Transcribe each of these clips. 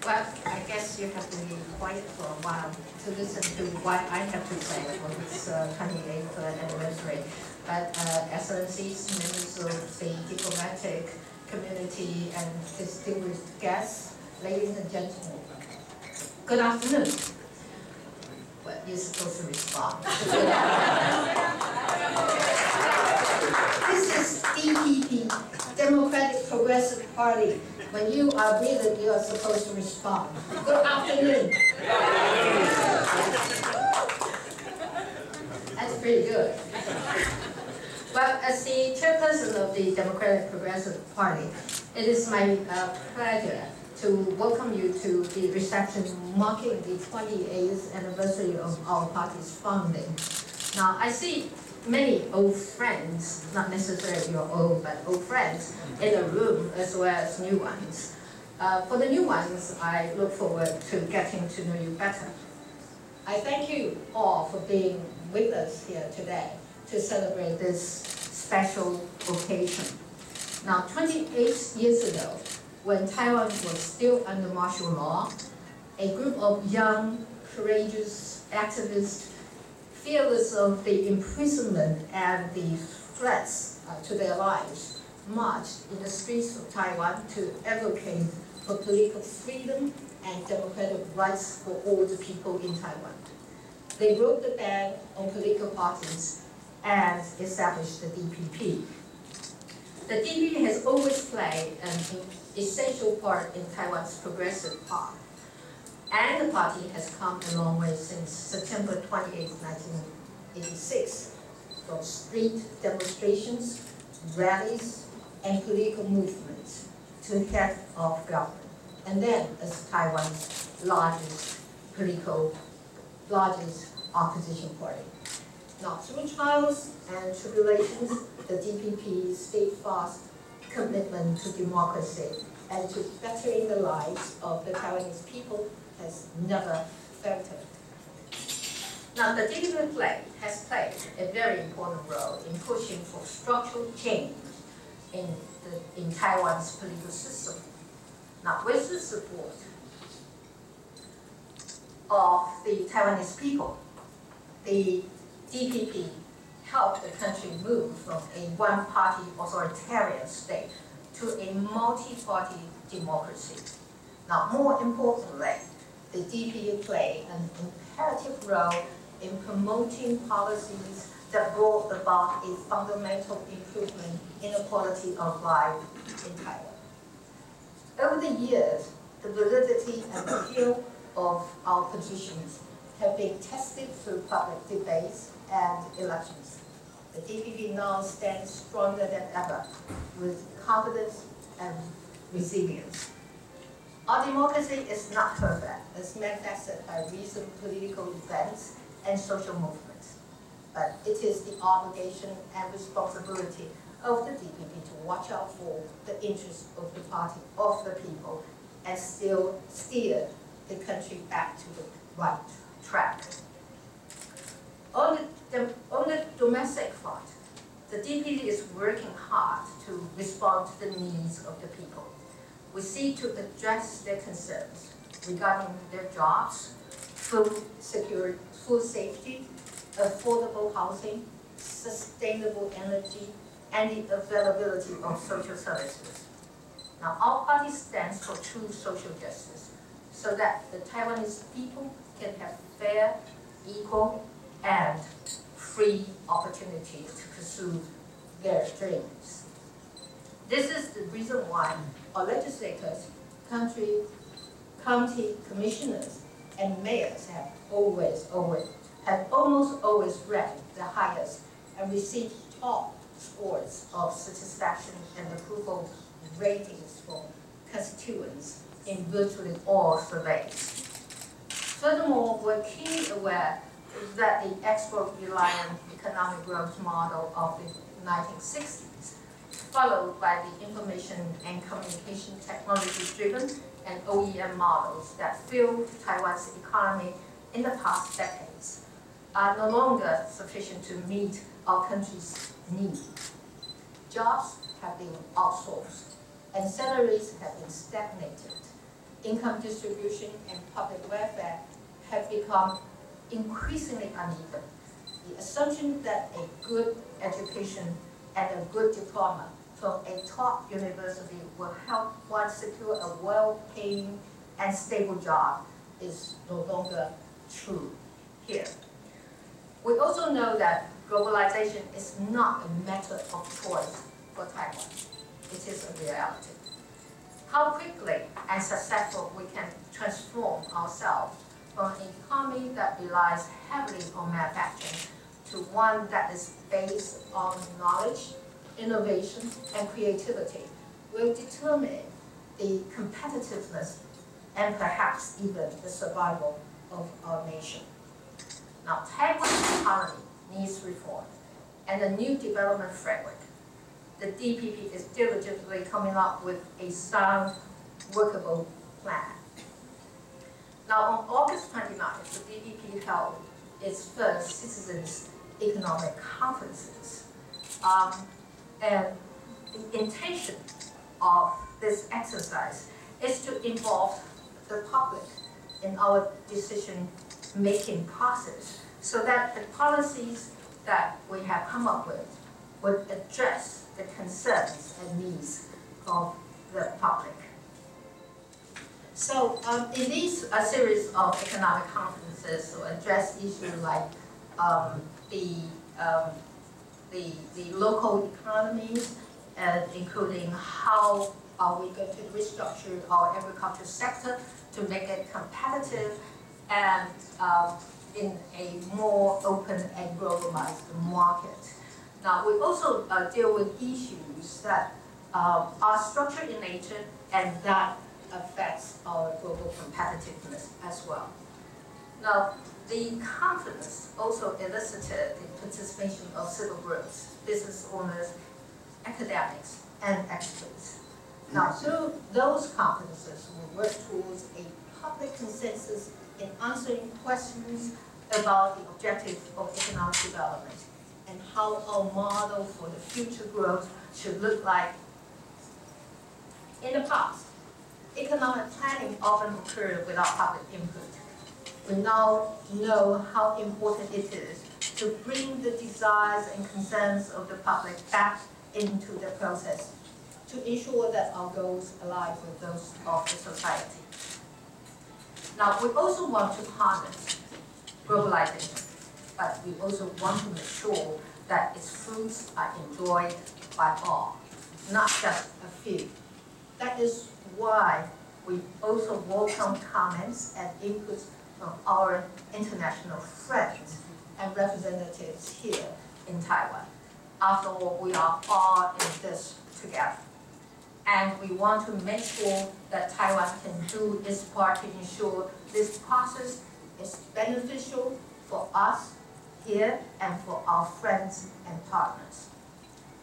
Well, I guess you have to be quiet for a while to listen to what I have to say on this 28th anniversary. But Excellencies, members of the diplomatic community and distinguished guests, ladies and gentlemen, good afternoon. Well, you're supposed to respond. This is DPP, Democratic Progressive Party. When you are breathing, you are supposed to respond. Good afternoon. That's pretty good. Well, as the chairperson of the Democratic Progressive Party, it is my pleasure to welcome you to the reception marking the 28th anniversary of our party's founding. Now, I see many old friends, not necessarily your old, but old friends in the room, as well as new ones. For the new ones, I look forward to getting to know you better. I thank you all for being with us here today to celebrate this special occasion. Now, 28 years ago, when Taiwan was still under martial law, a group of young, courageous activists, fearless of the imprisonment and the threats to their lives, marched in the streets of Taiwan to advocate for political freedom and democratic rights for all the people in Taiwan. They broke the ban on political parties and established the DPP. The DPP has always played an essential part in Taiwan's progressive path. And the party has come a long way since September 28, 1986, from street demonstrations, rallies, and political movements to head of government, and then as Taiwan's largest opposition party. Now, through trials and tribulations, the DPP's steadfast commitment to democracy and to bettering the lives of the Taiwanese people has never faltered. Now, the DPP has played a very important role in pushing for structural change in Taiwan's political system. Now, with the support of the Taiwanese people, the DPP helped the country move from a one-party authoritarian state to a multi-party democracy. Now, more importantly, the DPP played an imperative role in promoting policies that brought about a fundamental improvement in the quality of life in Taiwan. Over the years, the validity and appeal of our positions have been tested through public debates and elections. The DPP now stands stronger than ever, with confidence and resilience. Our democracy is not perfect, as manifested by recent political events and social movements. But it is the obligation and responsibility of the DPP to watch out for the interests of the party, of the people, and still steer the country back to the right track. On the domestic front, the DPP is working hard to respond to the needs of the people. We seek to address their concerns regarding their jobs, food security, food safety, affordable housing, sustainable energy, and the availability of social services. Now, our party stands for true social justice, so that the Taiwanese people can have fair, equal, and free opportunities to pursue their dreams. This is the reason why our legislators, county commissioners, and mayors have almost always ranked the highest and received top scores of satisfaction and approval ratings from constituents in virtually all surveys. Furthermore, we're keenly aware that the export-reliant economic growth model of the 1960s, followed by the information and communication technology-driven and OEM models that fueled Taiwan's economy in the past decades, are no longer sufficient to meet our country's needs. Jobs have been outsourced, and salaries have been stagnated. income distribution, and public welfare have become increasingly uneven. The assumption that a good education and a good diploma from a top university will help one secure a well-paying and stable job is no longer true here. We also know that globalization is not a method of choice for Taiwan. It is a reality. How quickly and successful we can transform ourselves from an economy that relies heavily on manufacturing to one that is based on knowledge, innovation, and creativity will determine the competitiveness and perhaps even the survival of our nation. Now, Taiwan's economy needs reform and a new development framework. The DPP is diligently coming up with a sound, workable plan. Now, on August 29th, the DPP held its first Citizens Economic Conferences. And the intention of this exercise is to involve the public in our decision-making process so that the policies that we have come up with would address the concerns and needs of the public. So in these series of economic conferences to address issues like the local economies, including how are we going to restructure our agriculture sector to make it competitive and in a more open and globalized market. Now, we also deal with issues that are structured in nature and that affects our global competitiveness as well. Now, the conference also elicited the participation of civil groups, business owners, academics, and experts. Now, through those conferences, we work towards a public consensus in answering questions about the objectives of economic development and how our model for the future growth should look like. In the past, economic planning often occurred without public input. We now know how important it is to bring the desires and concerns of the public back into the process to ensure that our goals align with those of the society. Now, we also want to harness globalization, but we also want to make sure that its fruits are enjoyed by all, not just a few. That is why we also welcome comments and inputs from our international friends and representatives here in Taiwan. After all, we are all in this together. And we want to make sure that Taiwan can do its part to ensure this process is beneficial for us here and for our friends and partners.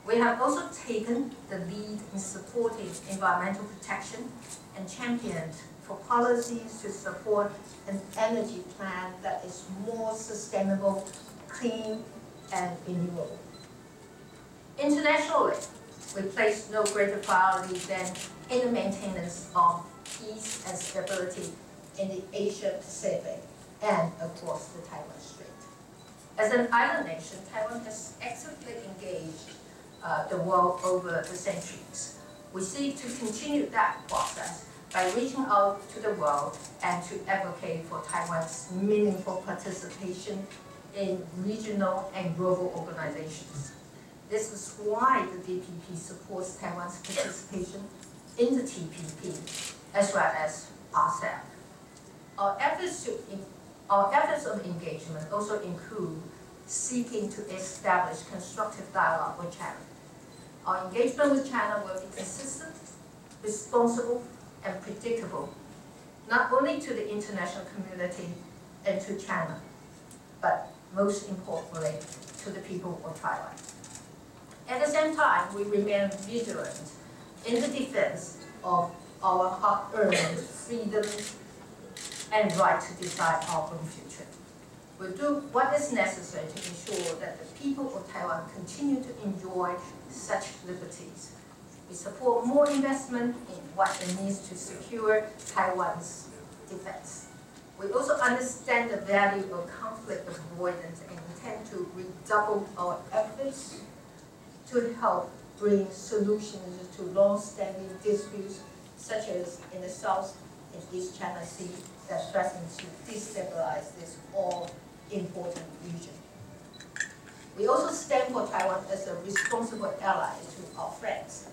We have also taken the lead in supporting environmental protection and championed for policies to support an energy plan that is more sustainable, clean, and renewable. Internationally, we place no greater priority than in the maintenance of peace and stability in the Asia-Pacific and, of course, the Taiwan Strait. As an island nation, Taiwan has actively engaged the world over the centuries. We seek to continue that process by reaching out to the world and to advocate for Taiwan's meaningful participation in regional and global organizations. This is why the DPP supports Taiwan's participation in the TPP, as well as ASEAN. Our efforts of engagement also include seeking to establish constructive dialogue with China. Our engagement with China will be consistent, responsible, and predictable, not only to the international community and to China, but most importantly, to the people of Taiwan. At the same time, we remain vigilant in the defense of our hard-earned freedom and right to decide our own future. We'll do what is necessary to ensure that the people of Taiwan continue to enjoy such liberties We support more investment in what it needs to secure Taiwan's defense. We also understand the value of conflict avoidance and intend to redouble our efforts to help bring solutions to long-standing disputes, such as in the South and East China Sea, that threaten to destabilize this all-important region. We also stand for Taiwan as a responsible ally to our friends.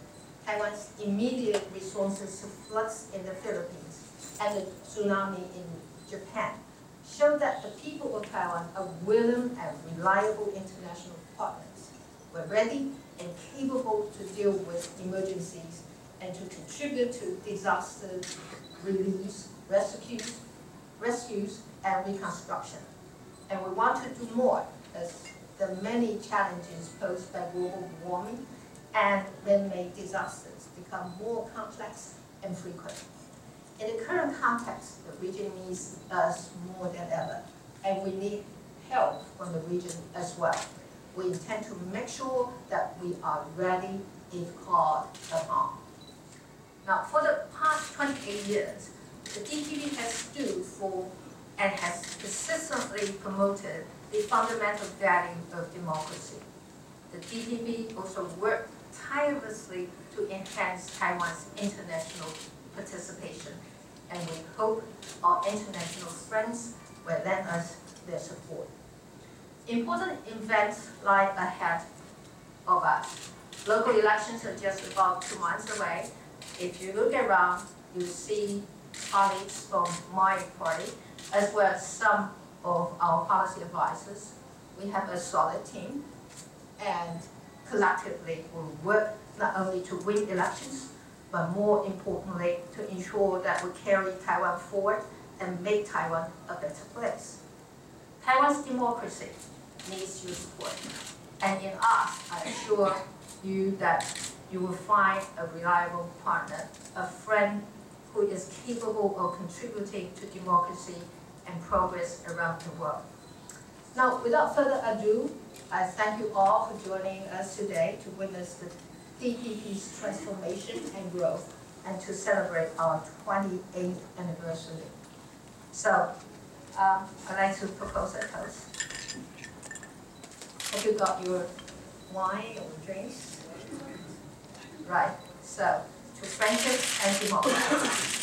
Taiwan's immediate responses to floods in the Philippines and the tsunami in Japan show that the people of Taiwan are willing and reliable international partners. We're ready and capable to deal with emergencies and to contribute to disaster relief, rescues, and reconstruction. And we want to do more as the many challenges posed by global warming and man-made disasters become more complex and frequent. In the current context, the region needs us more than ever, and we need help from the region as well. We intend to make sure that we are ready if called upon. Now, for the past 28 years, the DPP has stood for and has persistently promoted the fundamental value of democracy. The DPP also worked tirelessly to enhance Taiwan's international participation, and we hope our international friends will lend us their support. Important events lie ahead of us. Local elections are just about 2 months away. If you look around, you see colleagues from my party, as well as some of our policy advisors. We have a solid team, and collectively we'll work not only to win elections, but more importantly, to ensure that we carry Taiwan forward and make Taiwan a better place. Taiwan's democracy needs your support, and in us, I assure you that you will find a reliable partner, a friend who is capable of contributing to democracy and progress around the world. Now, without further ado, I thank you all for joining us today to witness the DPP's transformation and growth and to celebrate our 28th anniversary. So, I'd like to propose a toast. Have you got your wine or drinks? Right, so to friendship and democracy.